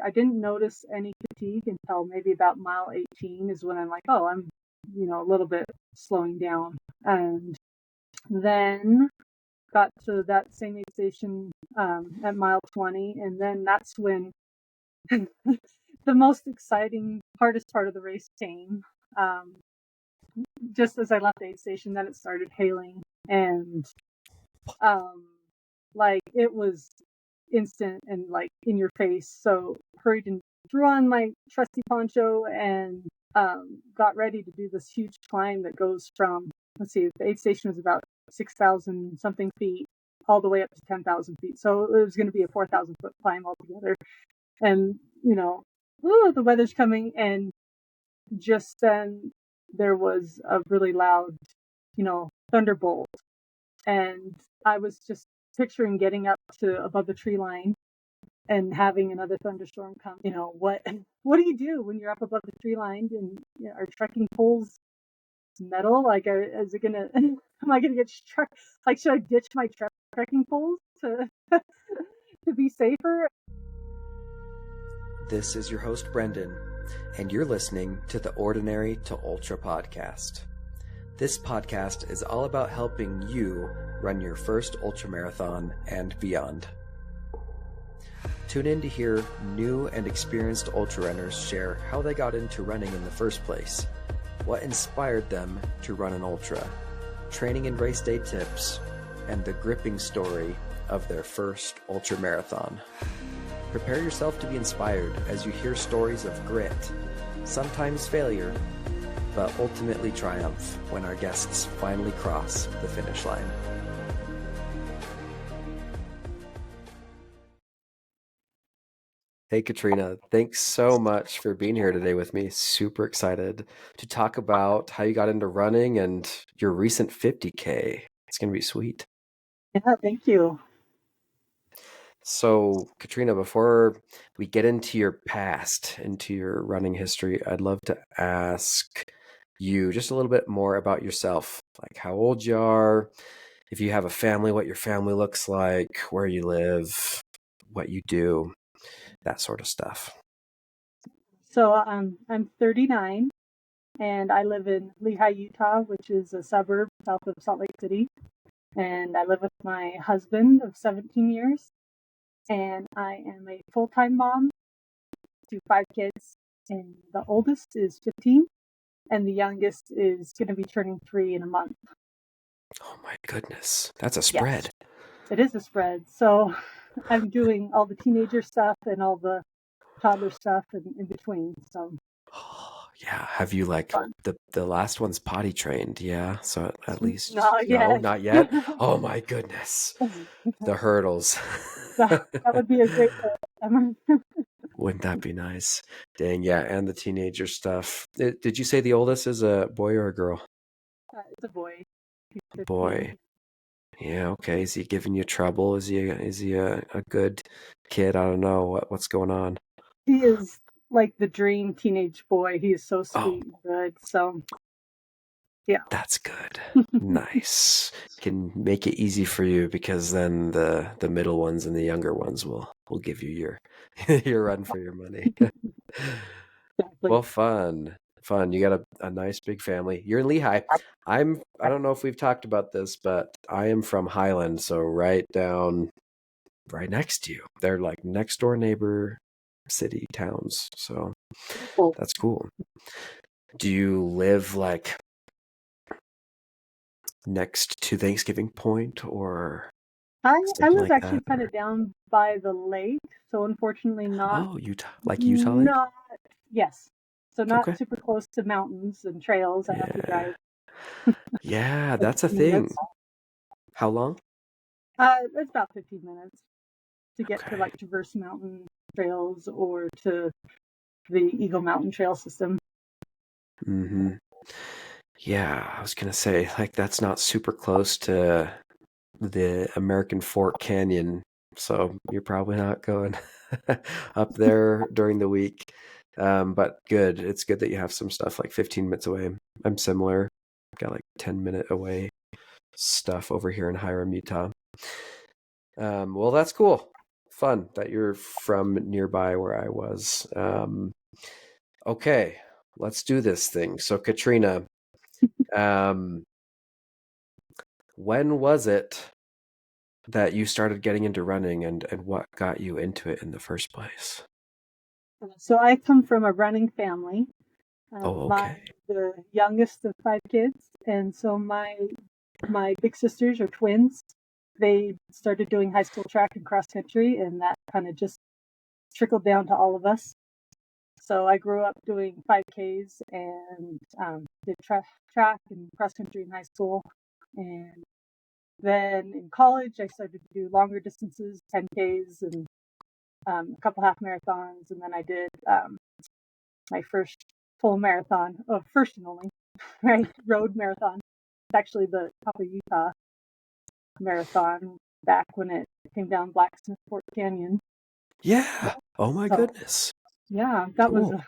I didn't notice any fatigue until maybe about mile 18 is when I'm like, oh, I'm, a little bit slowing down. And then got to that same aid station at mile 20. And then that's when the most exciting, hardest part of the race came. Just as I left the aid station, then it started hailing. And like it was instant and like in your face. So hurried and threw on my trusty poncho and got ready to do this huge climb that goes from, let's see, the aid station was about 6,000 something feet all the way up to 10,000 feet. So it was going to be a 4,000 foot climb altogether. And, the weather's coming. And just then there was a really loud, thunderbolt. And I was just picturing getting up to above the tree line and having another thunderstorm come. What do you do when you're up above the tree line and are trekking poles metal? Like, is it gonna? Am I gonna get struck? Like, should I ditch my trekking poles to to be safer? This is your host Brendan, and you're listening to the Ordinary to Ultra podcast. This podcast is all about helping you run your first ultramarathon and beyond. Tune in to hear new and experienced ultra runners share how they got into running in the first place, what inspired them to run an ultra, training and race day tips, and the gripping story of their first ultramarathon. Prepare yourself to be inspired as you hear stories of grit, sometimes failure, but ultimately triumph when our guests finally cross the finish line. Hey Katrina, thanks so much for being here today with me. Super excited to talk about how you got into running and your recent 50K. It's going to be sweet. Yeah, thank you. So, Katrina, before we get into your past, into your running history, I'd love to ask you just a little bit more about yourself, like how old you are, if you have a family, what your family looks like, where you live, what you do, that sort of stuff. So I'm 39 and I live in Lehi, Utah, which is a suburb south of Salt Lake City. And I live with my husband of 17 years. And I am a full-time mom to 5 kids. And the oldest is 15 and the youngest is going to be turning 3 in a month. Oh my goodness. That's a spread. Yes, it is a spread. So I'm doing all the teenager stuff and all the toddler stuff in between. So yeah. Have you like the last one's potty trained? Yeah. So at least not yet. Not yet. Oh my goodness. The hurdles. That would be a great one. Wouldn't that be nice? Dang, yeah. And the teenager stuff. Did you say the oldest is a boy or a girl? It's a boy. A boy. Yeah, okay. Is he giving you trouble? Is he a good kid? I don't know what's going on. He is like the dream teenage boy. He is so sweet and good. So yeah. That's good. Nice. Can make it easy for you because then the middle ones and the younger ones will give you your your run for your money. Exactly. Well, fun. You got a nice big family. You're in Lehi. I don't know if we've talked about this, but I am from Highland, so right next to you. They're like next door neighbor city towns. So that's cool. Do you live like next to Thanksgiving Point or I live like actually kind of down by the lake, so unfortunately not. Oh, Utah, like Utah Lake? Yes. So not Okay. super close to mountains and trails. I have to drive. Yeah, that's a thing. How long? It's about 15 minutes to get to like Traverse Mountain trails or to the Eagle Mountain Trail system. Mm-hmm. Yeah, I was gonna say like that's not super close to the American Fork Canyon, so you're probably not going up there during the week. But good. It's good that you have some stuff like 15 minutes away. I'm similar. Got like 10-minute away stuff over here in Hiram, Utah. Well, that's cool. fun that you're from nearby where I was. Okay, let's do this thing. So Katrina, when was it that you started getting into running, and what got you into it in the first place? So I come from a running family. Okay. The youngest of 5 kids, and so my big sisters are twins. They started doing high school track and cross country, and that kind of just trickled down to all of us. So I grew up doing 5Ks and did track and cross country in high school, and then in college I started to do longer distances, 10Ks and a couple half marathons, and then I did my first full marathon, first and only, right, road marathon. It's actually the top of Utah marathon back when it came down Blacksmith Fork Canyon. Yeah. Oh my goodness. Yeah, that Cool. was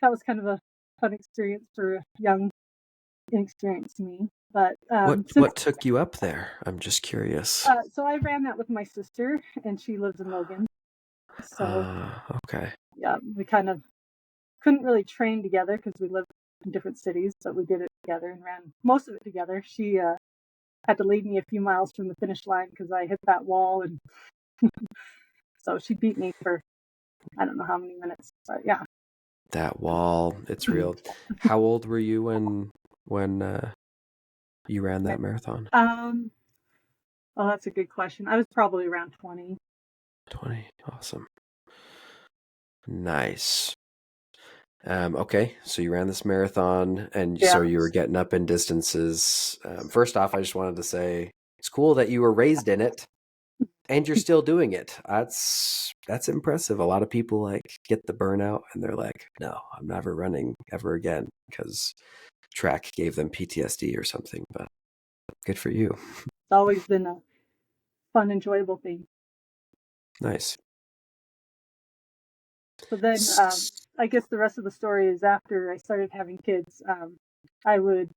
that was kind of a fun experience for a young, inexperienced me. But what took you up there? I'm just curious. So I ran that with my sister, and she lives in Logan. So okay. yeah, we kind of couldn't really train together because we lived in different cities, but we did it together and ran most of it together. She had to lead me a few miles from the finish line because I hit that wall, and so she beat me for I don't know how many minutes, but yeah. That wall, it's real. How old were you when you ran that marathon? Oh, that's a good question. I was probably around 20. 20. Awesome. Nice. Okay, so you ran this marathon, and so you were getting up in distances. First off, I just wanted to say it's cool that you were raised in it, and you're still doing it. That's impressive. A lot of people like get the burnout, and they're like, "No, I'm never running ever again," because track gave them PTSD or something. But good for you. It's always been a fun, enjoyable thing. Nice. So then, I guess the rest of the story is after I started having kids, I would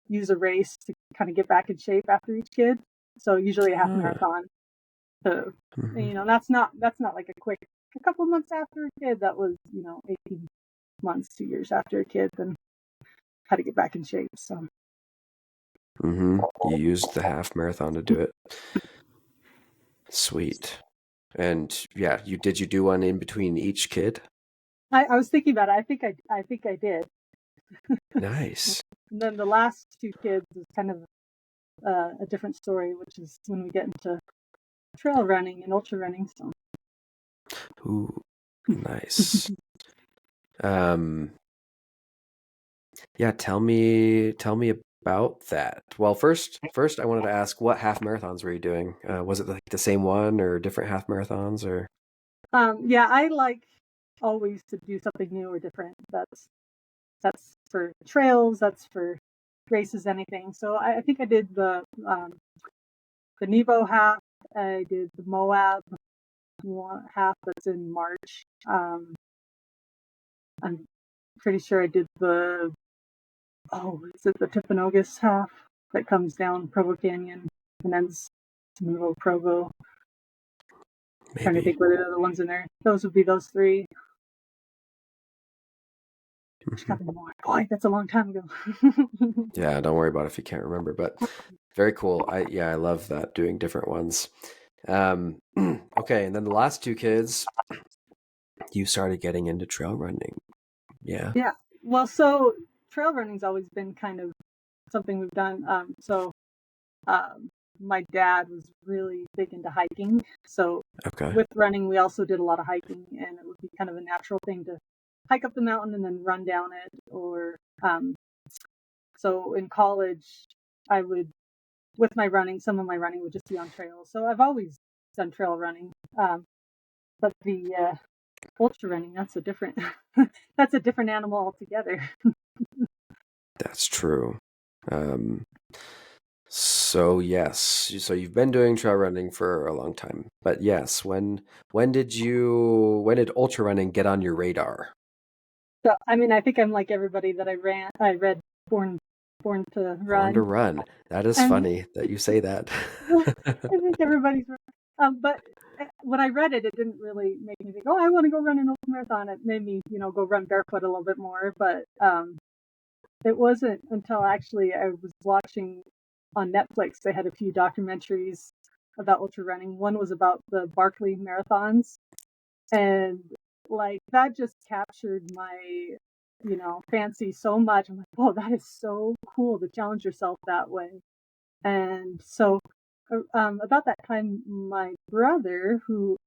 use a race to kind of get back in shape after each kid. So usually a half marathon. So that's not like a couple months after a kid. That was 18 months, 2 years after a kid. Then had to get back in shape. So. You used the half marathon to do it. Sweet. And yeah, you do one in between each kid? I was thinking about it. I think I did. Nice. And then the last 2 kids is kind of a different story, which is when we get into trail running and ultra running. So. Ooh, nice. Yeah, tell me about that. Well, first I wanted to ask, what half marathons were you doing? Was it like the same one or different half marathons or? Yeah, I like always to do something new or different. That's for trails, that's for races, anything. So I think I did the Nebo half, I did the Moab half that's in March. I'm pretty sure I did is it the Timpanogos half that comes down Provo Canyon and ends to Nuevo Provo? Maybe. Trying to think what are the other ones in there. Those would be those 3. Boy, that's a long time ago. Yeah, don't worry about it if you can't remember, but very cool. I love that, doing different ones. Okay, and then the last 2 kids, you started getting into trail running. Yeah. Yeah. Well, so trail running's always been kind of something we've done. My dad was really big into hiking. So with running, we also did a lot of hiking, and it would be kind of a natural thing to hike up the mountain and then run down it. Or so in college, I would, with my running, some of my running would just be on trails. So I've always done trail running. But the ultra running, that's a different animal altogether. That's true. So yes, so you've been doing trail running for a long time, but yes, when did ultra running get on your radar? So I mean, I think I'm like everybody that I read Born to Run. Born to Run. That is funny that you say that. I think everybody's But when I read it, it didn't really make me think, oh, I want to go run an ultramarathon. It made me, go run barefoot a little bit more. But it wasn't until actually I was watching on Netflix, they had a few documentaries about ultra running. One was about the Barkley marathons. And like that just captured my, fancy so much. I'm like, oh, that is so cool to challenge yourself that way. And so about that time, my brother, who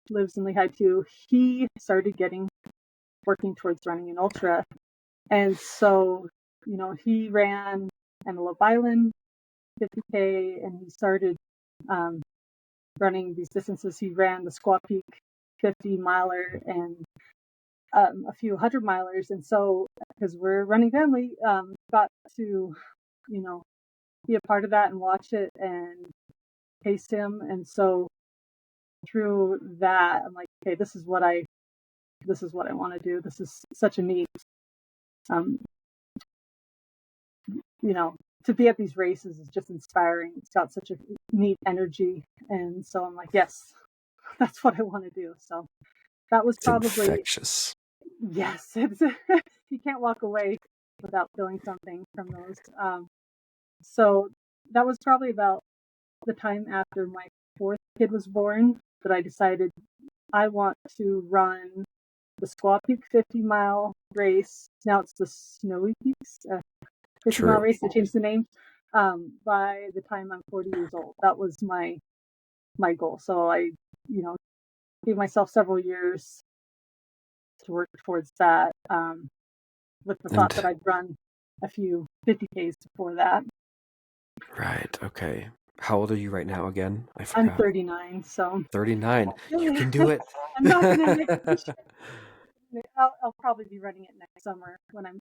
lives in Lehigh too, he started working towards running an ultra. And so, he ran Antelope Island 50K, and he started running these distances. He ran the Squaw Peak 50 miler and a few 100 milers. And so, because we're running family, got to, be a part of that and watch it and pace him. And so through that, I'm like, okay, this is what I want to do. This is such a neat, to be at these races is just inspiring. It's got such a neat energy. And so I'm like, yes, that's what I want to do. So that was probably infectious. Yes, you can't walk away without feeling something from those. So that was probably about the time after my fourth kid was born that I decided I want to run the Squaw Peak 50-mile race. Now it's the Snowy Peaks 50-mile race. They changed the name. By the time I'm 40 years old, that was my goal. So I, gave myself several years to work towards that, with the thought that I'd run a few 50Ks before that. Right. Okay. How old are you right now again? I forgot. I'm 39, so 39. You can do it. I'm not gonna make I'll probably be running it next summer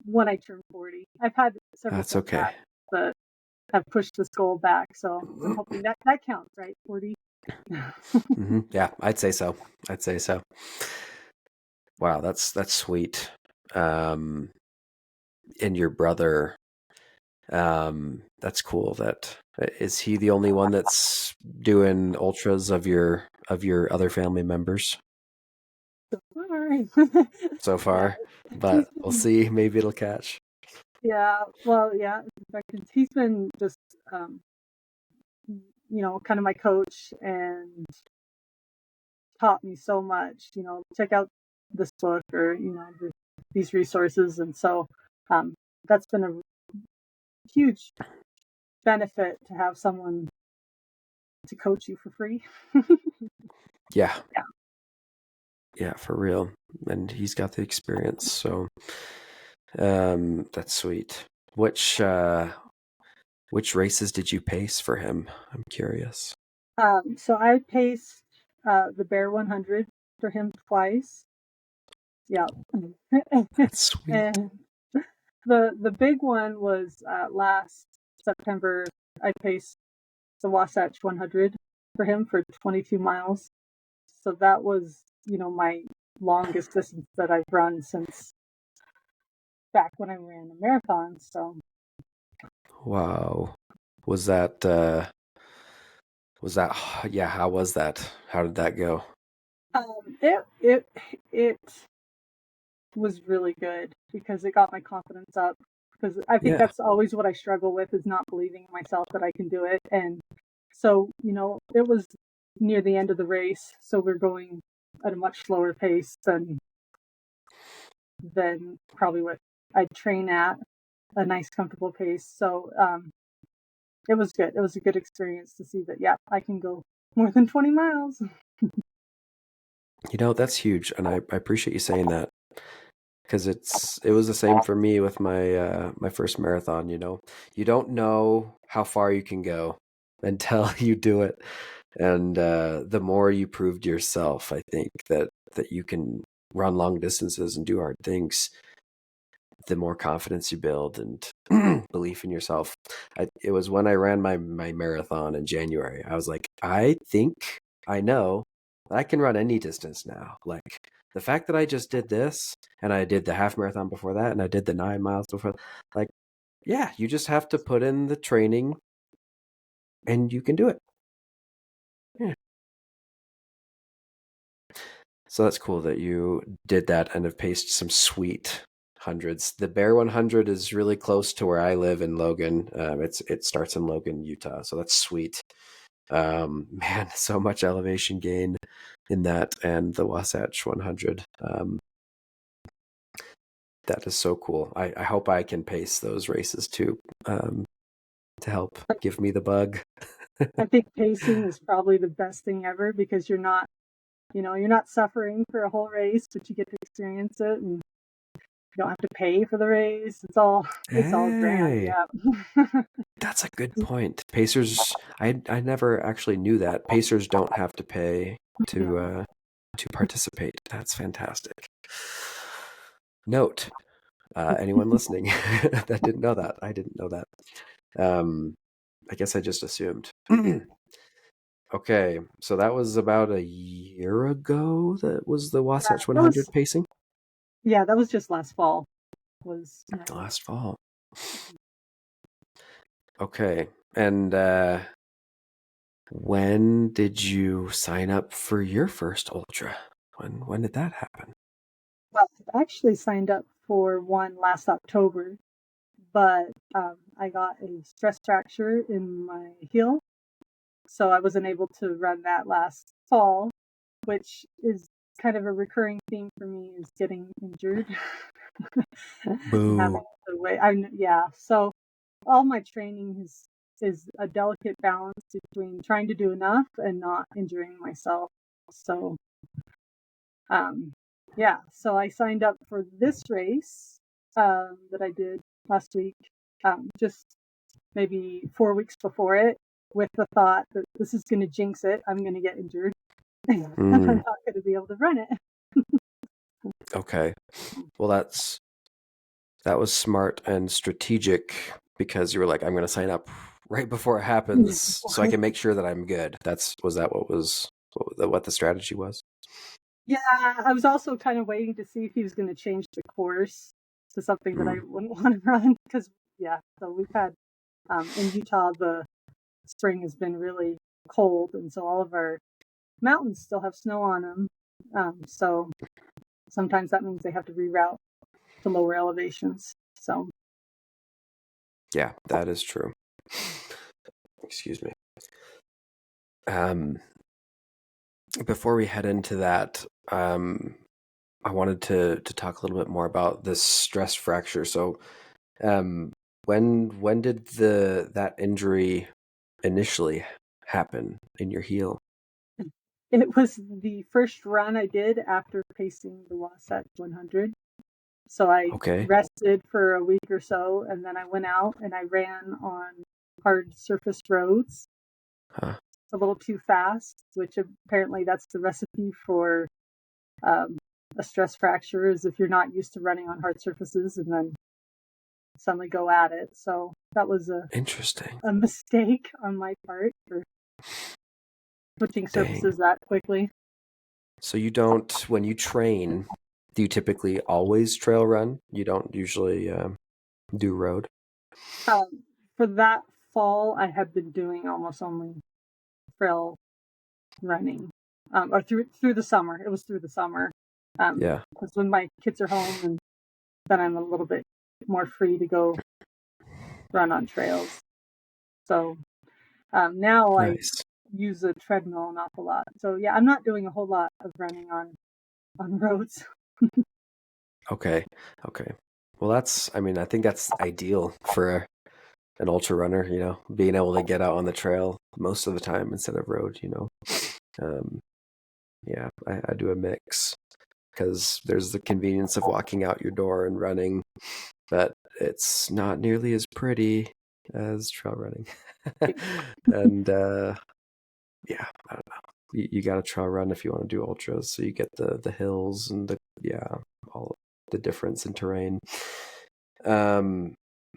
when I turn 40. I've had several setbacks, but have pushed this goal back, so I'm hoping that counts, right? 40. Mm-hmm. Yeah, I'd say so. Wow, that's sweet. And your brother, that's cool. Is he the only one that's doing ultras of your other family members? So far, Yeah. but we'll see. Maybe it'll catch. Yeah, well, yeah. In fact, he's been just, kind of my coach and taught me so much. Check out this book or these resources, and so that's been a huge benefit to have someone to coach you for free. Yeah, for real. And he's got the experience, so that's sweet. Which races did you pace for him? I'm curious. So I paced the Bear 100 for him twice. Yeah. That's sweet. And the big one was last September. I paced the Wasatch 100 for him for 22 miles. So that was, my longest distance that I've run since back when I ran a marathon. So. Wow. Was that, yeah, how was that? How did that go? It was really good because it got my confidence up, because I think that's always what I struggle with, is not believing in myself that I can do it. And so, it was near the end of the race, so we're going at a much slower pace than probably what I'd train at, a nice comfortable pace. So it was good. It was a good experience to see that, yeah, I can go more than 20 miles. That's huge, and I appreciate you saying that, because it was the same for me with my my first marathon. You don't know how far you can go until you do it, and the more you prove to yourself, I think that you can run long distances and do hard things, the more confidence you build and belief in yourself. It was when I ran my marathon in January. I was like, I think I know that I can run any distance now. Like, the fact that I just did this, and I did the half marathon before that, and I did the 9 miles before, like, yeah, you just have to put in the training and you can do it. Yeah. So that's cool that you did that and have paced some sweet hundreds. The Bear 100 is really close to where I live in Logan. It starts in Logan, Utah, so that's sweet. Man, so much elevation gain in that and the Wasatch 100. That is so cool. I hope I can pace those races too, to help give me the bug. I think pacing is probably the best thing ever because you're not suffering for a whole race, but you get to experience it, and you don't have to pay for the race. It's all grand. Hey, Yeah. that's a good point. Pacers, I never actually knew that. Pacers don't have to pay to participate. That's fantastic. Note, anyone listening that didn't know that. I didn't know that. I guess I just assumed. Okay, so that was about a year ago. That was the Wasatch 100 pacing. Yeah, that was just last fall. Last fall. Okay, and when did you sign up for your first ultra? When did that happen? Well, I actually signed up for one last October, but I got a stress fracture in my heel, so I wasn't able to run that last fall, which is kind of a recurring theme for me, is getting injured and having Boo. to wait. So all my training is a delicate balance between trying to do enough and not injuring myself. So so I signed up for this race that I did last week, just maybe 4 weeks before it, with the thought that this is going to jinx it. I'm going to get injured. And I'm not going to be able to run it. Okay. Well, that was smart and strategic because you were like, I'm going to sign up right before it happens so I can make sure that I'm good. Was that what the strategy was? Yeah, I was also kind of waiting to see if he was going to change the course to something that I wouldn't want to run because, so we've had, in Utah, the spring has been really cold, and so all of our mountains still have snow on them. So sometimes that means they have to reroute to lower elevations. So yeah, that is true. Excuse me. Before we head into that, I wanted to talk a little bit more about this stress fracture. So, when did that injury initially happen in your heel? it was the first run I did after pacing the Wasatch 100. So I rested for a week or so, and then I went out and I ran on hard surface roads. A little too fast, which apparently that's the recipe for a stress fracture, is if you're not used to running on hard surfaces and then suddenly go at it. So that was a mistake on my part for switching surfaces that quickly. So you don't, when you train, do you typically always trail run? You don't usually do road? For that fall, I had been doing almost only trail running, or through the summer. It was through the summer. Because when my kids are home, and then I'm a little bit more free to go run on trails. So now I use a treadmill an awful lot. So yeah, I'm not doing a whole lot of running on roads. Okay. Well, I think that's ideal for an ultra runner, being able to get out on the trail most of the time instead of road, I do a mix because there's the convenience of walking out your door and running, but it's not nearly as pretty as trail running. And I don't know. You got to trail run if you want to do ultras, so you get the hills and all the difference in terrain.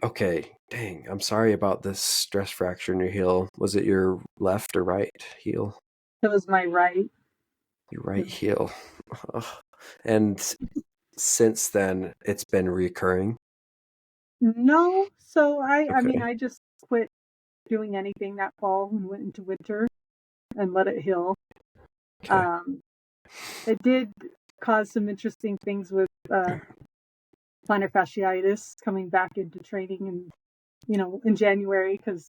Okay, dang, I'm sorry about this stress fracture in your heel. Was it your left or right heel? It was my right. Your right heel. And since then, it's been recurring? No, so I just quit doing anything that fall and went into winter and let it heal. It did cause some interesting things with plantar fasciitis coming back into training in January, because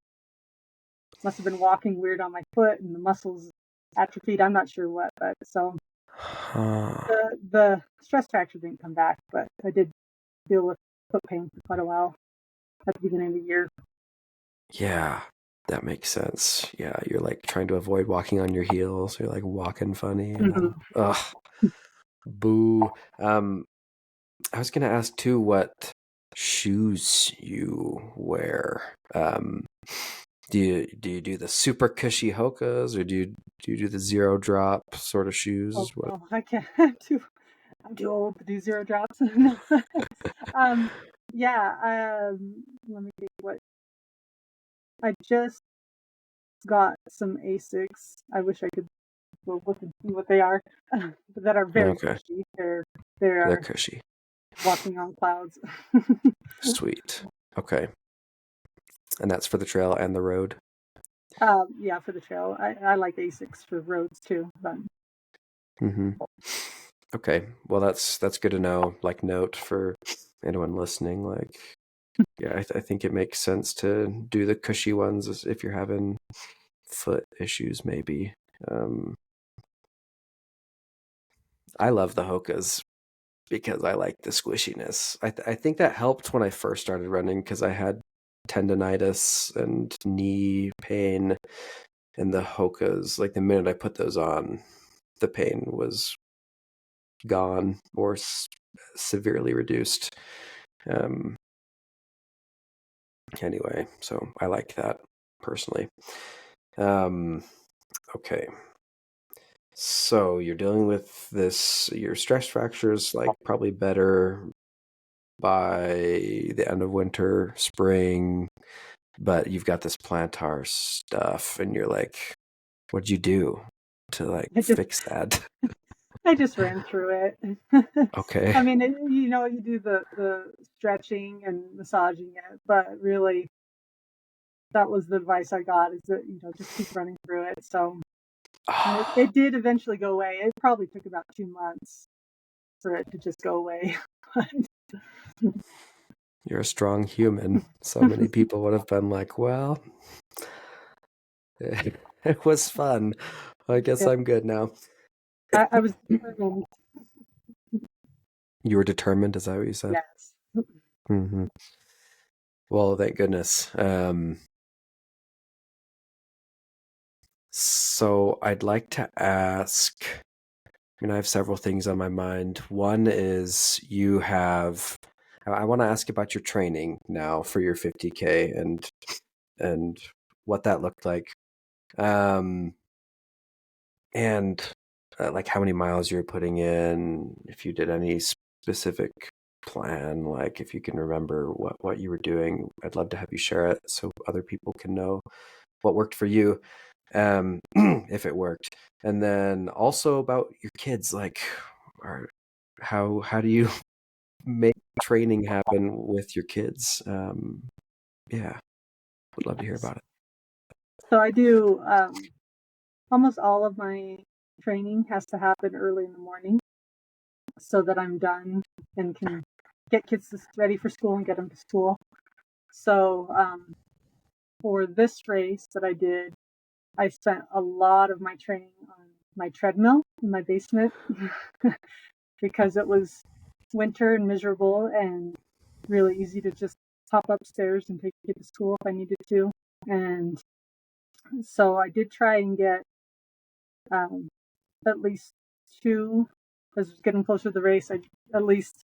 must have been walking weird on my foot and the muscles atrophied. I'm not sure what, but so the stress fracture didn't come back, but I did deal with foot pain for quite a while at the beginning of the year. Yeah, that makes sense. Yeah, you're like trying to avoid walking on your heels. You're like walking funny. Ugh, boo. I was gonna ask too what shoes you wear. Do you do the super cushy Hokas, or do you do the zero drop sort of shoes? What? No, I can't. I'm too old to do zero drops. No. Yeah. Let me think. What I just got some Asics. I wish I could go look and see what they are, but that are very Okay, cushy. they're They're cushy. walking on clouds. Sweet. Okay, and that's for the trail and the road. Yeah, for the trail. I like Asics for roads too. But Mm-hmm. Okay, well that's good to know. Like, note for anyone listening. Like, yeah, I think it makes sense to do the cushy ones if you're having foot issues, maybe. I love the Hokas because I like the squishiness. I think that helped when I first started running because I had tendonitis and knee pain, and the Hokas, like the minute I put those on, the pain was gone or severely reduced. Anyway, so I like that personally. Okay. So you're dealing with this, your stress fractures, like probably better by the end of winter, spring, but you've got this plantar stuff and you're like, what'd you do to like I just fix that? I just ran through it. Okay. I mean, you do the stretching and massaging it, but really, that was the advice I got: is that just keep running through it. So, and it did eventually go away. It probably took about 2 months for it to just go away. You're a strong human. So many people would have been like, well, it was fun. I guess Yeah, I'm good now. I was determined. You were determined, is that what you said? Yes. Mm-hmm. Well, thank goodness. So I'd like to ask, I have several things on my mind. One is I want to ask about your training now for your 50K and what that looked like. And like how many miles you were putting in, if you did any specific plan, like if you can remember what you were doing. I'd love to have you share it so other people can know what worked for you, if it worked. And then also about your kids, like, how do you make training happen with your kids? Yeah, would love to hear about it. So I do almost all of my training has to happen early in the morning so that I'm done and can get kids ready for school and get them to school. So for this race that I did, I spent a lot of my training on my treadmill in my basement because it was winter and miserable and really easy to just hop upstairs and take the kid to school if I needed to. And so I did try and get um, at least two, as was getting closer to the race, at least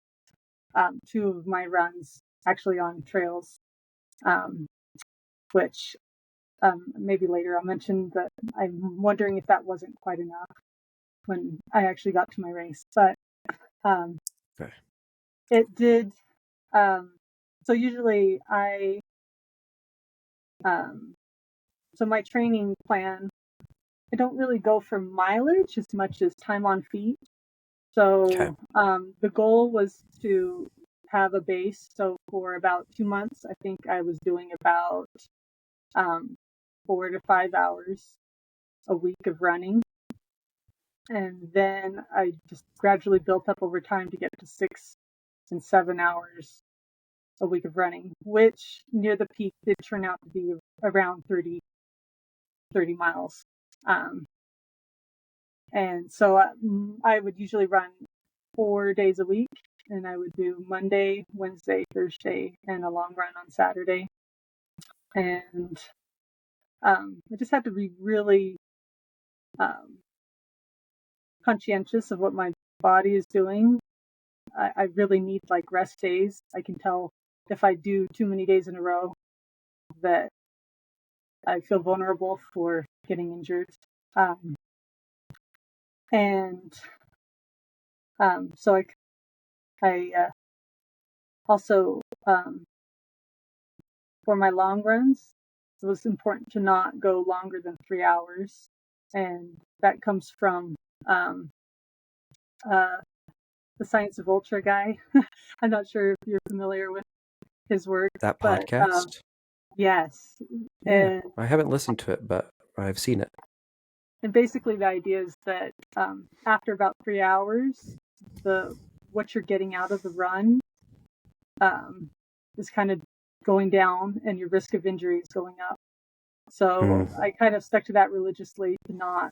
two of my runs actually on trails, um, which maybe later I'll mention that I'm wondering if that wasn't quite enough when I actually got to my race. But Okay. it did. So usually so my training plan, I don't really go for mileage as much as time on feet. Okay. So the goal was to have a base. So for about 2 months, I think I was doing about 4 to 5 hours a week of running. And then I just gradually built up over time to get to 6 and 7 hours a week of running, which near the peak did turn out to be around 30 miles. And so I would usually run 4 days a week, and I would do Monday, Wednesday, Thursday, and a long run on Saturday. And I just had to be really conscientious of what my body is doing. I really need like rest days. I can tell if I do too many days in a row that I feel vulnerable for getting injured. So I also, for my long runs, it was important to not go longer than 3 hours. And that comes from the Science of Ultra guy. I'm not sure if you're familiar with his work. That But podcast? yes. Yeah, I haven't listened to it, but I've seen it. And basically the idea is that after about 3 hours, what you're getting out of the run is kind of going down and your risk of injury is going up. So I kind of stuck to that religiously to not,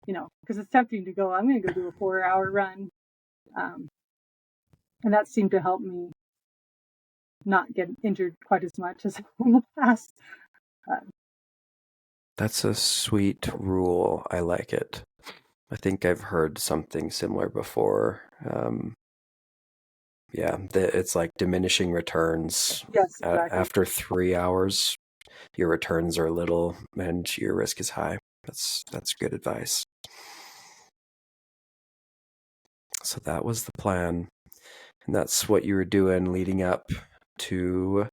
because it's tempting to go, I'm going to go do a 4-hour run. And that seemed to help me not get injured quite as much as in the past. That's a sweet rule. I like it. I think I've heard something similar before. It's like diminishing returns. Yes, exactly. After 3 hours, your returns are little and your risk is high. That's good advice. So that was the plan. And that's what you were doing leading up to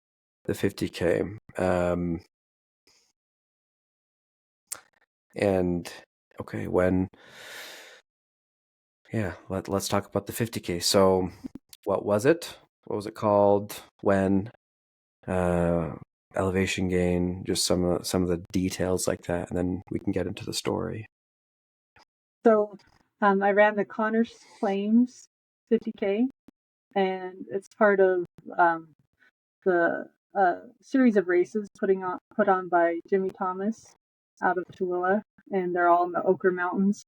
the 50K. And okay, let's talk about the 50K. So what was it? What was it called? When? Elevation gain, just some of the details like that, and then we can get into the story. So I ran the Connors Plains 50K, and it's part of the series of races put on by Jimmy Thomas out of Tooele, and they're all in the Ochre Mountains.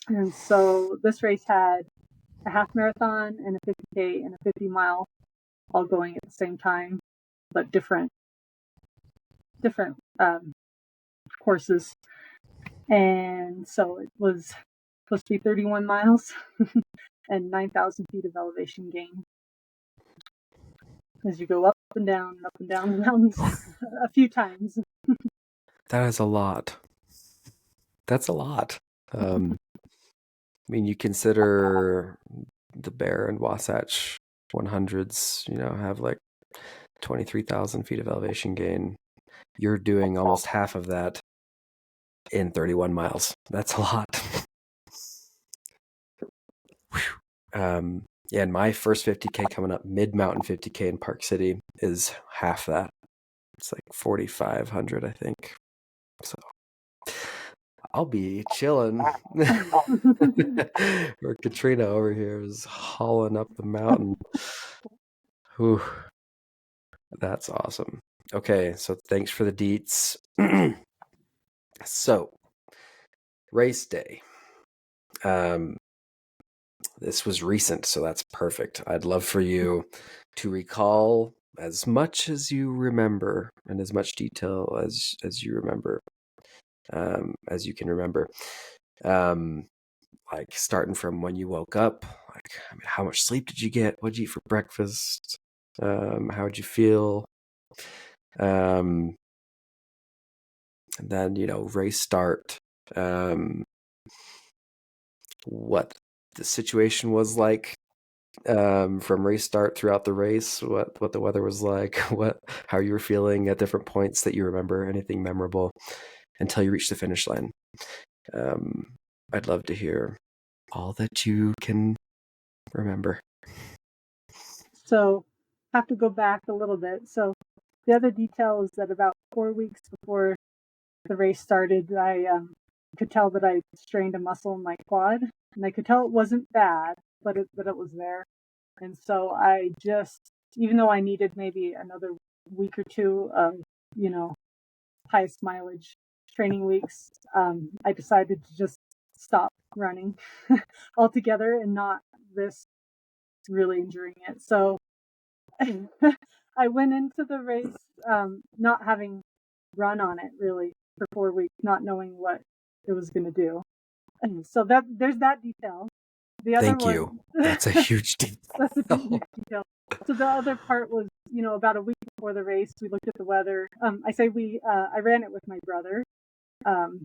And so this race had a half marathon and a 50K and a 50-mile all going at the same time, but different courses. And so it was supposed to be 31 miles and 9,000 feet of elevation gain as you go up and down the mountains a few times. That is a lot. That's a lot. I mean, you consider the Bear and Wasatch 100s, have like 23,000 feet of elevation gain. You're doing almost half of that in 31 miles. That's a lot. And my first 50K coming up, mid-mountain 50K in Park City, is half that. It's like 4,500, I think. So I'll be chilling. Or Katrina over here is hauling up the mountain. Whew. That's awesome. Okay, so thanks for the deets. So, race day. This was recent, so that's perfect. I'd love for you to recall as much as you remember and as much detail as you remember, as you can remember. Like starting from when you woke up, how much sleep did you get? What did you eat for breakfast? How did you feel? And then, race start, what the situation was like, from race start throughout the race, what the weather was like, how you were feeling at different points that you remember, anything memorable until you reach the finish line. I'd love to hear all that you can remember. So I have to go back a little bit. So the other detail is that about 4 weeks before the race started, I could tell that I strained a muscle in my quad, and I could tell it wasn't bad, but it was there. And so I just, even though I needed maybe another week or two of, highest mileage training weeks, I decided to just stop running altogether and not risk really injuring it. So I went into the race not having run on it really for 4 weeks, not knowing what it was going to do. And so there's that detail. The other Thank one, you. That's a huge detail. that's a huge detail. So the other part was, about a week before the race, we looked at the weather. I ran it with my brother.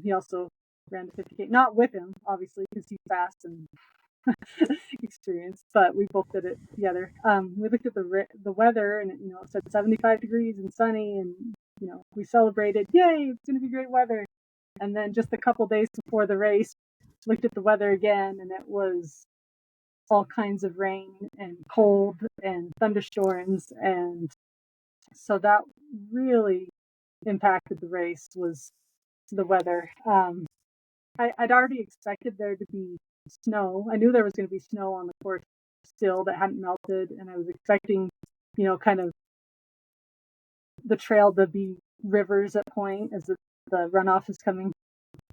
He also ran the 50K, not with him, obviously, because he's fast and experienced, but we both did it together. We looked at the weather, and it said 75 degrees and sunny, and we celebrated, yay, it's going to be great weather. And then just a couple days before the race, looked at the weather again, and it was all kinds of rain and cold and thunderstorms, and so that really impacted the race, was the weather. I'd already expected there to be snow. I knew there was going to be snow on the course still that hadn't melted, and I was expecting, kind of the trail to be rivers at point as the runoff is coming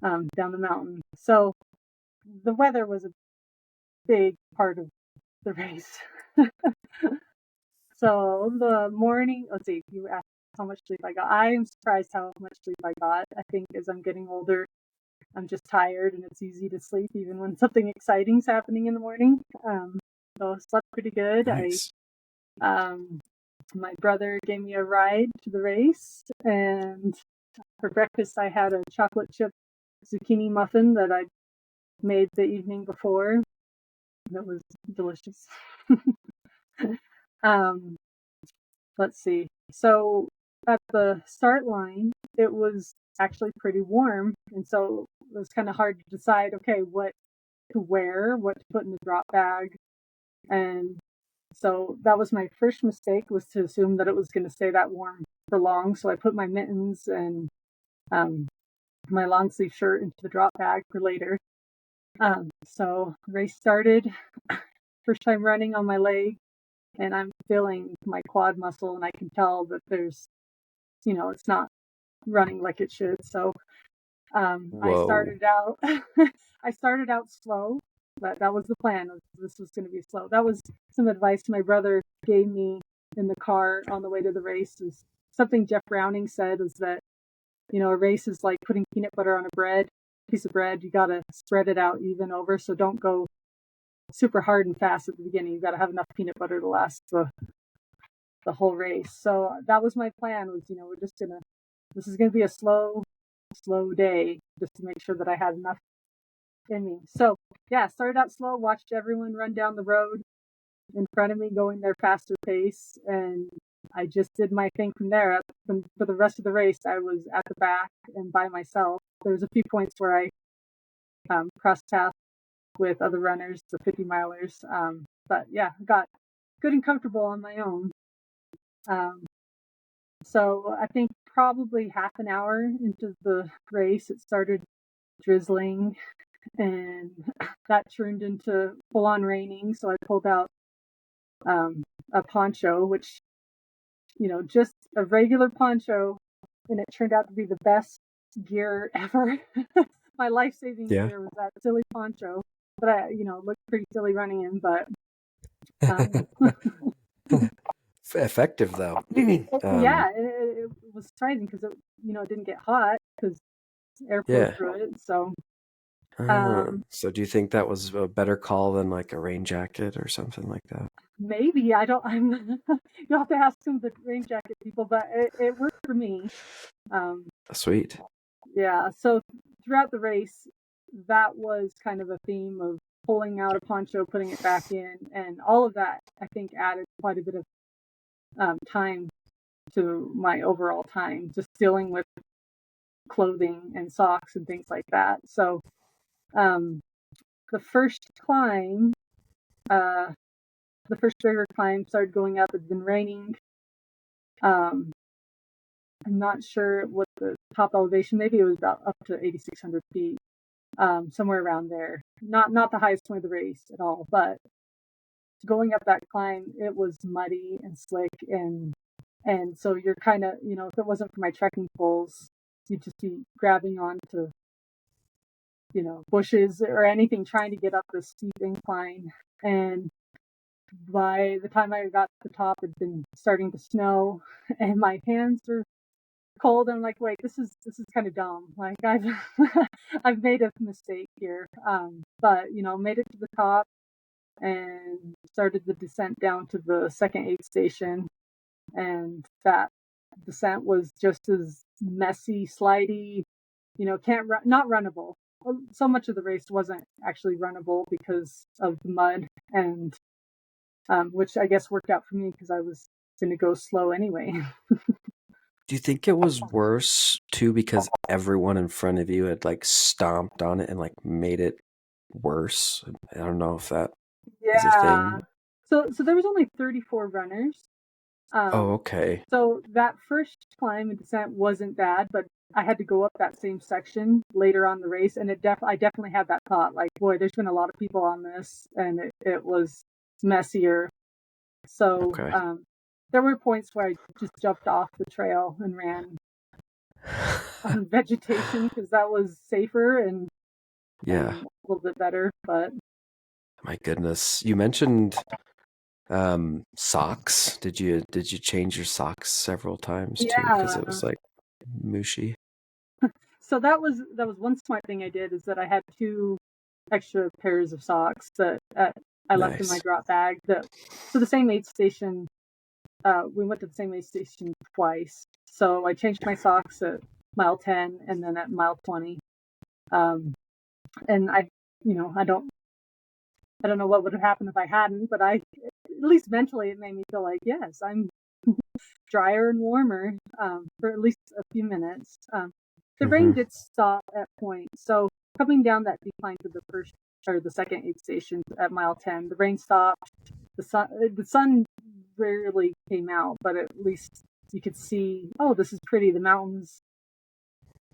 down the mountain. So the weather was a big part of the race. So the morning, let's see, you asked how much sleep I got. I am surprised how much sleep I got. I think as I'm getting older, I'm just tired, and it's easy to sleep even when something exciting's happening in the morning. So I slept pretty good. Nice. My brother gave me a ride to the race, and for breakfast I had a chocolate chip zucchini muffin that I made the evening before. That was delicious. Let's see. So at the start line, it was actually pretty warm, and so it was kind of hard to decide, okay, what to wear, what to put in the drop bag. And so that was my first mistake, was to assume that it was going to stay that warm for long. So I put my mittens and my long sleeve shirt into the drop bag for later. So the race started, first time running on my leg, and I'm feeling my quad muscle, and I can tell that there's, it's not running like it should. So I started out I started out slow. That was the plan. This was going to be slow. That was some advice my brother gave me in the car on the way to the race. Is something Jeff Browning said, is that, a race is like putting peanut butter on a piece of bread. You got to spread it out even over. So don't go super hard and fast at the beginning. You got to have enough peanut butter to last the whole race. So that was my plan, was, this is going to be a slow day, just to make sure that I had enough in me. So yeah, started out slow, watched everyone run down the road in front of me going their faster pace, and I just did my thing from there. For the rest of the race, I was at the back and by myself. There was a few points where I crossed paths with other runners, the 50 milers. But yeah, I got good and comfortable on my own. So I think probably half an hour into the race, it started drizzling, and that turned into full-on raining. So I pulled out a poncho, which, just a regular poncho, and it turned out to be the best gear ever. My life-saving gear was that silly poncho, but I, looked pretty silly running in, but effective though. Yeah, it was surprising because it didn't get hot because air flew through it. So so do you think that was a better call than like a rain jacket or something like that? Maybe. You'll have to ask some of the rain jacket people, but it worked for me. Sweet. Yeah. So throughout the race, that was kind of a theme of pulling out a poncho, putting it back in, and all of that, I think, added quite a bit of time to my overall time, just dealing with clothing and socks and things like that. So the first climb, the first river climb started going up. It had been raining. I'm not sure what the top elevation, maybe it was about up to 8,600 feet. somewhere around there. Not the highest point of the race at all, but going up that climb, it was muddy and slick, and so you're kind of, if it wasn't for my trekking poles, you'd just be grabbing onto, bushes or anything trying to get up this steep incline. And by the time I got to the top, it'd been starting to snow, and my hands were cold. I'm like, wait, this is kind of dumb. Like I've I've made a mistake here. But made it to the top and started the descent down to the second aid station, and that descent was just as messy, slidey. Can't run, not runnable. So much of the race wasn't actually runnable because of the mud, and which I guess worked out for me because I was going to go slow anyway. Do you think it was worse too because everyone in front of you had like stomped on it and like made it worse? I don't know if that is a thing. So there was only 34 runners. Okay. So that first climb and descent wasn't bad, but I had to go up that same section later on the race, and I definitely had that thought, like, boy, there's been a lot of people on this, and it was messier. So Okay. there were points where I just jumped off the trail and ran on vegetation because that was safer and Yeah. a little bit better. But My goodness, you mentioned socks. Did you change your socks several times too? Because it was like mushy. So that was one smart thing I did, is that I had 2 extra pairs of socks that I left in my drop bag. So the same aid station, we went to the same aid station twice. So I changed my socks at mile 10 and then at mile 20. And I don't know what would have happened if I hadn't, but at least mentally it made me feel like, yes, I'm drier and warmer for at least a few minutes. The rain did stop at points. So coming down that decline to the second aid station at mile 10, the rain stopped. The sun rarely came out, but at least you could see, oh, this is pretty. The mountains.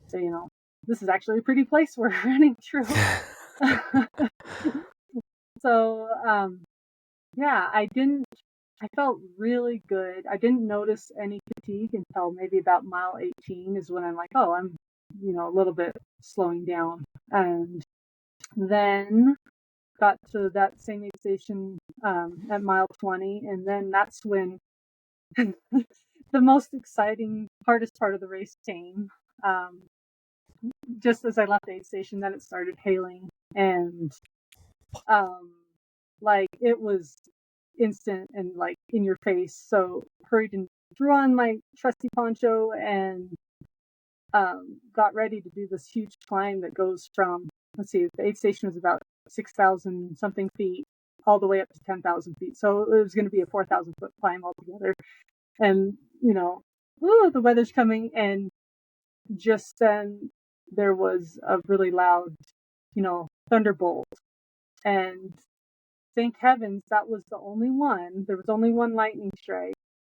So, this is actually a pretty place we're running through. So, I felt really good. I didn't notice any fatigue until maybe about mile 18 is when I'm like, oh, I'm, a little bit slowing down. And then got to that same aid station at mile 20. And then that's when the most exciting, hardest part of the race came. Just as I left the aid station, then it started hailing. And like it was instant and like in your face. So hurried and threw on my trusty poncho and got ready to do this huge climb that goes from, let's see, the aid station was about 6,000 something feet all the way up to 10,000 feet. So it was going to be a 4,000 foot climb altogether. And, the weather's coming, and just then there was a really loud, thunderbolt. And thank heavens that was the only one. There was only one lightning strike,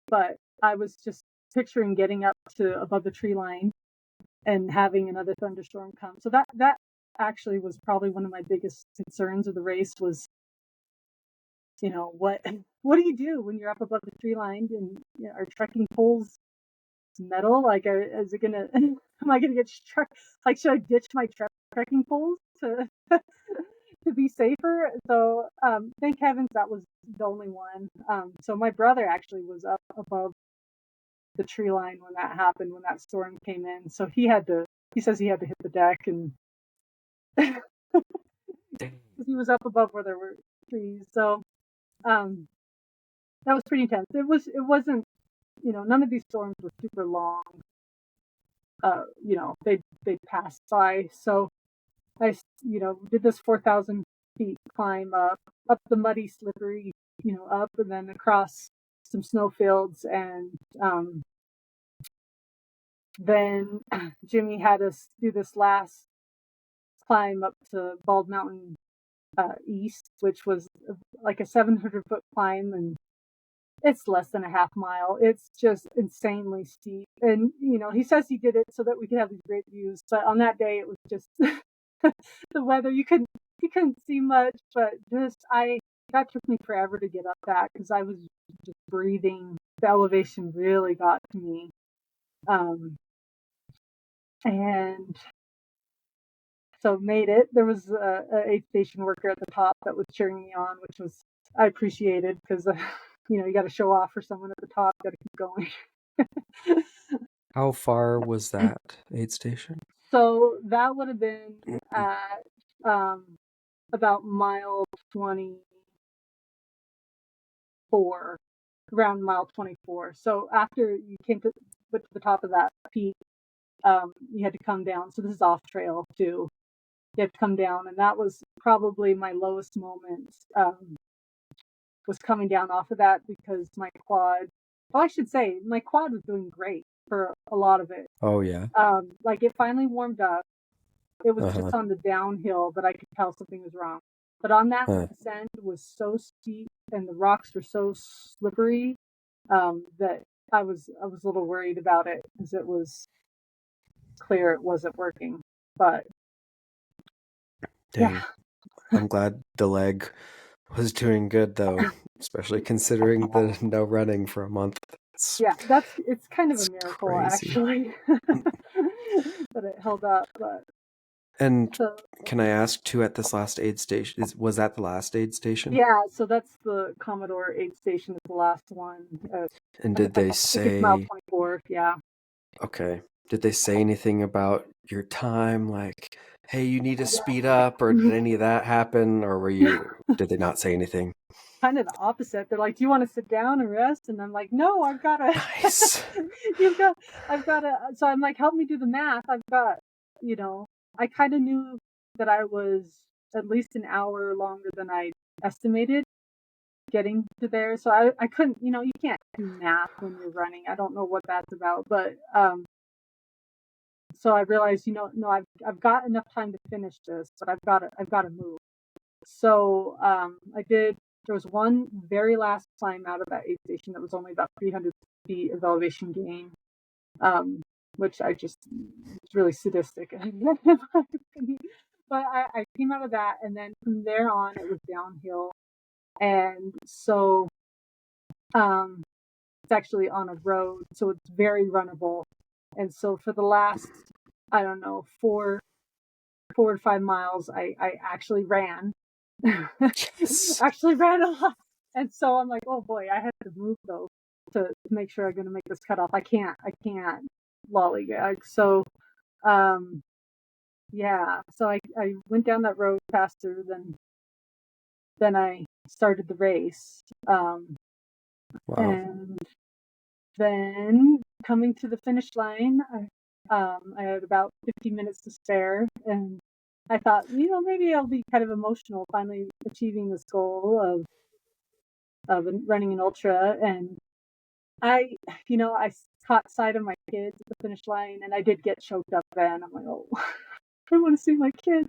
but I was just picturing getting up to above the tree line and having another thunderstorm come. So that actually was probably one of my biggest concerns of the race was, what do you do when you're up above the tree line and are trekking poles metal? Like, is it gonna? Am I gonna get struck? Like, should I ditch my trekking poles to to be safer? So thank heavens that was the only one. So my brother actually was up above the tree line when that happened, when that storm came in. So he says he had to hit the deck, and he was up above where there were trees. So that was pretty intense. It wasn't, none of these storms were super long. They passed by. So I, did this 4,000 feet climb up the muddy, slippery, up and then across some snowfields. And then Jimmy had us do this last climb up to Bald Mountain East, which was like a 700 foot climb, and it's less than a half mile. It's just insanely steep. And, he says he did it so that we could have these great views. But on that day, it was just the weather. You couldn't see much, but that took me forever to get up that because I was just breathing. The elevation really got to me. And so made it. There was a aid station worker at the top that was cheering me on, which was I appreciated because you got to show off for someone at the top. Got to keep going. How far was that aid station? So that would have been at about mile 24, around mile 24. So after you came to the top of that peak, you had to come down. So this is off trail too. You had to come down, and that was probably my lowest moment. Was coming down off of that because my quad. Well, I should say my quad was doing great for a lot of it. Oh yeah. Like it finally warmed up. It was just on the downhill that I could tell something was wrong. But on that descent was so steep and the rocks were so slippery that I was a little worried about it because it was clear it wasn't working. But dang. Yeah. I'm glad the leg was doing good though, especially considering the no running for a month. It's kind of a miracle crazy. Actually that it held up. But and can I ask too, at this last aid station, was that the last aid station? Yeah, so that's the Commodore aid station. It's the last one. And did they say mile 24? Yeah. Okay. Did they say anything about your time? Like, hey, you need to speed up, or did any of that happen, or did they not say anything? Kind of the opposite. They're like, "Do you want to sit down and rest?" And I'm like, "No, I've got to." Nice. I've got to. So I'm like, "Help me do the math." I've got, I kind of knew that I was at least an hour longer than I estimated getting to there. So I couldn't, you can't do math when you're running. I don't know what that's about, but so I realized, no, I've got enough time to finish this, but I've got to move. So I did. There was one very last climb out of that aid station that was only about 300 feet of elevation gain, which it's really sadistic. But I came out of that, and then from there on, it was downhill. And so it's actually on a road, so it's very runnable. And so for the last, I don't know, 4 to 5 miles, I actually ran. Yes. Actually ran a lot. And so I'm like, oh boy, I had to move though to make sure I'm going to make this cutoff. I can't lollygag. So, yeah. So I went down that road faster than I started the race. Wow. And then coming to the finish line, I had about 50 minutes to spare, and I thought, maybe I'll be kind of emotional finally achieving this goal of running an ultra. And I caught sight of my kids at the finish line, and I did get choked up then. I'm like, oh, I want to see my kids.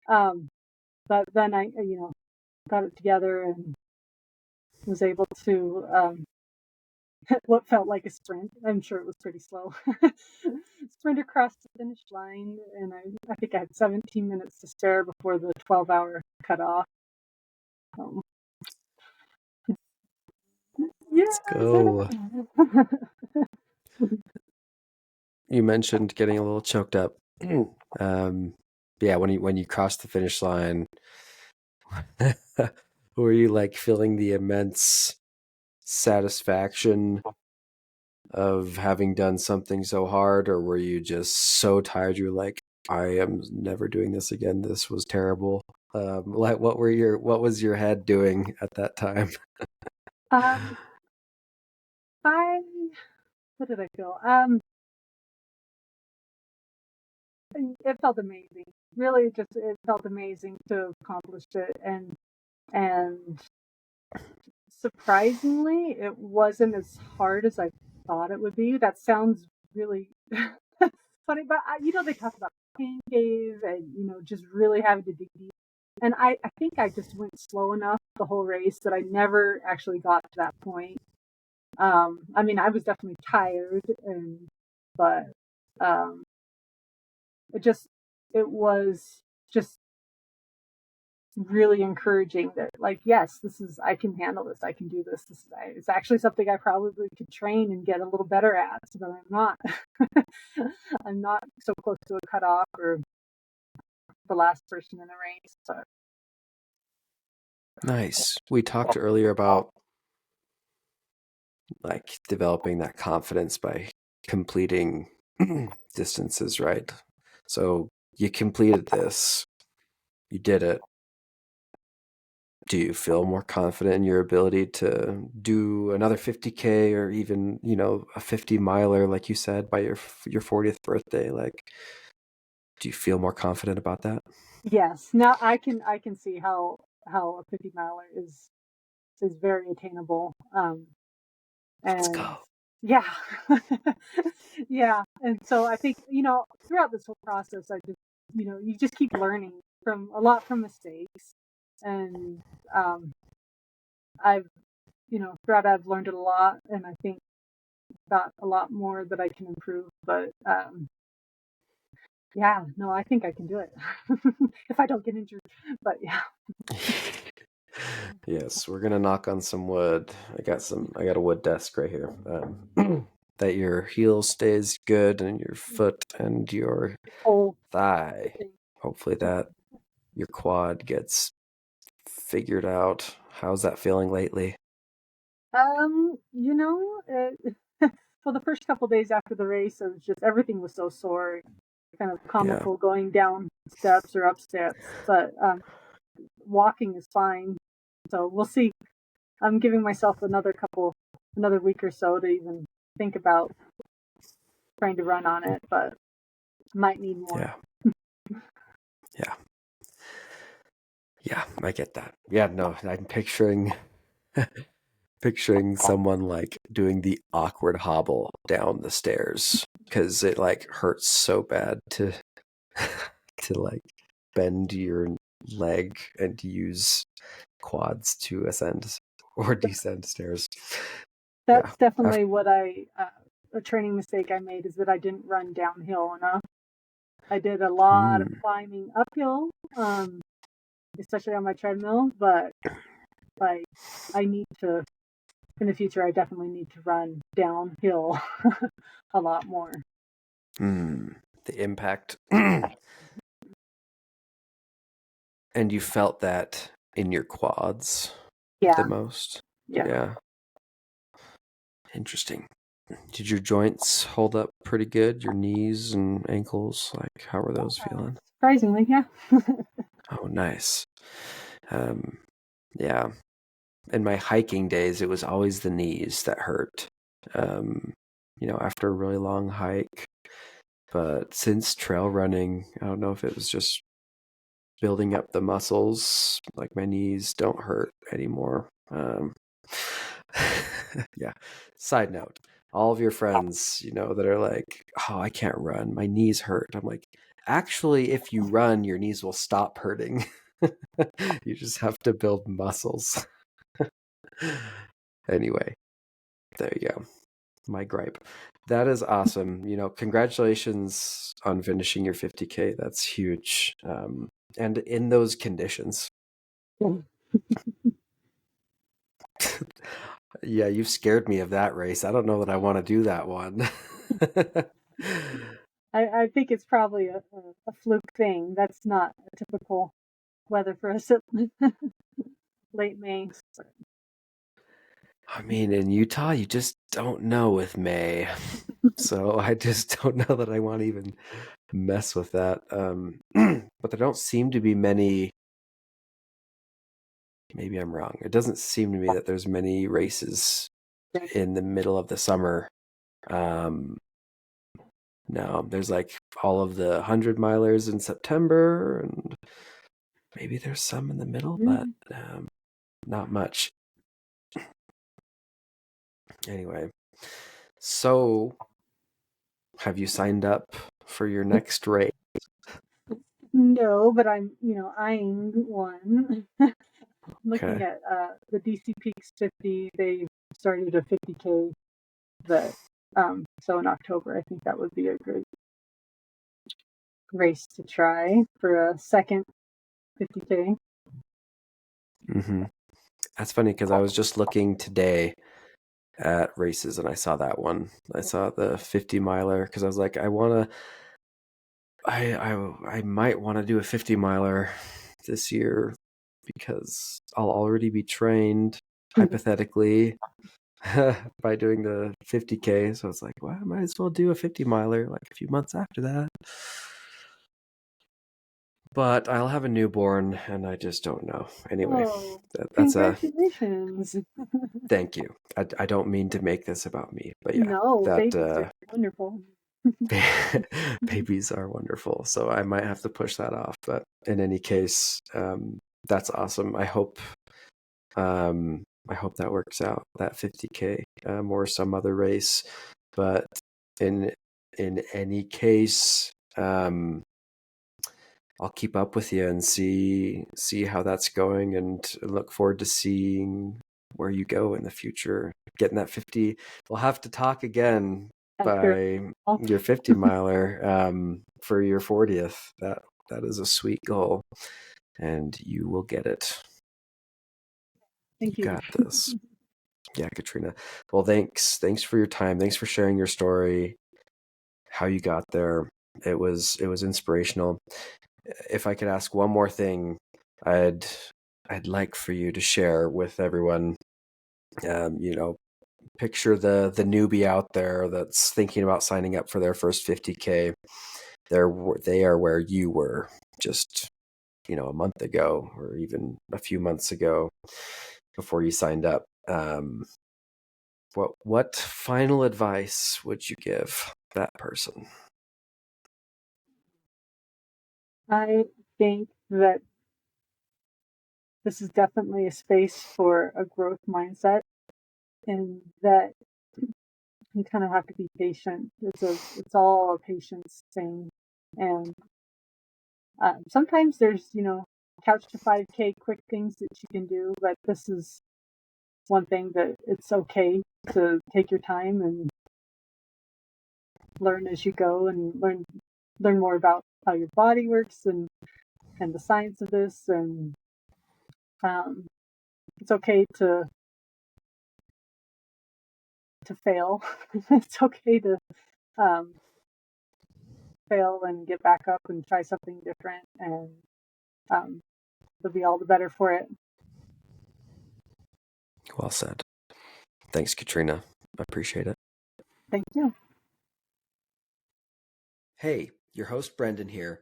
But then I, got it together and was able to what felt like a sprint. I'm sure it was pretty slow. Sprint across the finish line, and I think I had 17 minutes to spare before the 12-hour cutoff. Let's go. You mentioned getting a little choked up. Yeah, when you crossed the finish line, were you like feeling the immense satisfaction of having done something so hard, or were you just so tired you were like, I am never doing this again, this was terrible? Like what was your head doing at that time? What did I feel? It felt amazing. Really, it felt amazing to have accomplished it, and surprisingly, it wasn't as hard as I thought it would be. That sounds really funny, but they talk about pain cave and just really having to dig deep. And I think I just went slow enough the whole race that I never actually got to that point. I mean, I was definitely tired, but it was just really encouraging that, like, yes, I can handle this. I can do this. It's actually something I probably could train and get a little better at, so that I'm not so close to a cutoff or the last person in the race. So. Nice. We talked earlier about like developing that confidence by completing distances, right? So you completed this, you did it. Do you feel more confident in your ability to do another 50K or even, a 50 miler, like you said, by your 40th birthday? Like, do you feel more confident about that? Yes. Now I can see how a 50 miler is very attainable. Let's And go. yeah. Yeah. And so I think, throughout this whole process, I just, you just keep learning from mistakes. And I've, throughout I've learned a lot, and I think got a lot more that I can improve. But yeah, no, I think I can do it if I don't get injured. But yeah. Yes, we're gonna knock on some wood. I got a wood desk right here. That your heel stays good and your foot and your thigh. Hopefully that your quad gets figured out. How's that feeling lately? For the first couple days after the race, it was just everything was so sore, kind of comical going down steps or up steps. But walking is fine. So we'll see. I'm giving myself another week or so to even think about trying to run on it, but might need more. Yeah, I get that. Yeah, no, I'm picturing someone like doing the awkward hobble down the stairs because it like hurts so bad to like bend your leg and use quads to ascend or descend stairs. That's definitely what a training mistake I made, is that I didn't run downhill enough. I did a lot of climbing uphill, especially on my treadmill, but like I need to, in the future, I definitely need to run downhill a lot more. The impact. And you felt that in your quads the most? Yeah. Interesting. Did your joints hold up pretty good? Your knees and ankles? Like, how were those feeling? Surprisingly, yeah. Oh, nice. Yeah. In my hiking days, it was always the knees that hurt, after a really long hike. But since trail running, I don't know if it was just building up the muscles, like my knees don't hurt anymore. Yeah. Side note, all of your friends, that are like, oh, I can't run, my knees hurt. I'm like, actually, if you run, your knees will stop hurting. You just have to build muscles. Anyway, there you go. My gripe. That is awesome. Congratulations on finishing your 50K. That's huge. And in those conditions. Yeah, you've scared me of that race. I don't know that I want to do that one. I think it's probably a fluke thing. That's not a typical weather for us at late May. I mean, in Utah, you just don't know with May. So I just don't know that I want to even mess with that. But there don't seem to be many. Maybe I'm wrong. It doesn't seem to me that there's many races in the middle of the summer. No, there's like all of the 100 milers in September, and maybe there's some in the middle, but not much. Anyway, so have you signed up for your next race? No, but I'm, eyeing one. Looking at the DC Peaks 50. They started a 50K that, so in October, I think that would be a race to try for a second 50K. Mm-hmm. That's funny because I was just looking today at races and I saw that one. I saw the 50 miler because I was like, I might want to do a 50 miler this year because I'll already be trained hypothetically by doing the 50K. So it's like, well, I might as well do a 50 miler like a few months after that. But I'll have a newborn and I just don't know. Anyway, Oh, that's a congratulations. thank you. I don't mean to make this about me, but yeah, No, babies that are wonderful. babies are wonderful. So I might have to push that off. But in any case, that's awesome. I hope that works out, that 50K or some other race. But in any case, I'll keep up with you and see how that's going, and look forward to seeing where you go in the future. Getting that 50, we'll have to talk again After by all, your 50 miler for your 40th. That is a sweet goal, and you will get it. thank You you. got this. Yeah, Katrina. Well, thanks for your time. Thanks for sharing your story, how you got there. It was inspirational. If I could ask one more thing, I'd like for you to share with everyone. Picture the newbie out there that's thinking about signing up for their first 50K. They are where you were just a month ago, or even a few months ago before you signed up. What final advice would you give that person? I think that this is definitely a space for a growth mindset, and that you kind of have to be patient. It's all a patience thing, and sometimes there's couch to 5K quick things that you can do, but this is one thing that it's okay to take your time and learn as you go, and learn more about how your body works, and the science of this, and it's okay to fail. It's okay to fail and get back up and try something different, and you'll be all the better for it. Well said. Thanks, Katrina. I appreciate it. Thank you. Hey, your host Brendan here.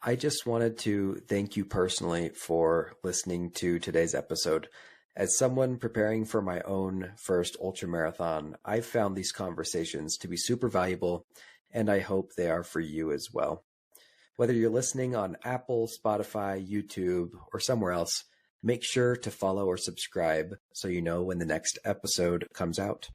I just wanted to thank you personally for listening to today's episode. As someone preparing for my own first ultramarathon, I've found these conversations to be super valuable, and I hope they are for you as well. Whether you're listening on Apple, Spotify, YouTube, or somewhere else, make sure to follow or subscribe so you know when the next episode comes out.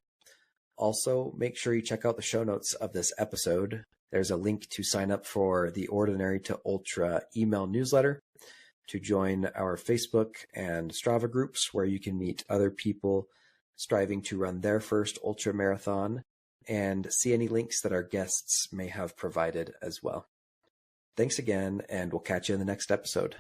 Also, make sure you check out the show notes of this episode. There's a link to sign up for the Ordinary to Ultra email newsletter, to join our Facebook and Strava groups where you can meet other people striving to run their first ultra marathon, and see any links that our guests may have provided as well. Thanks again, and we'll catch you in the next episode.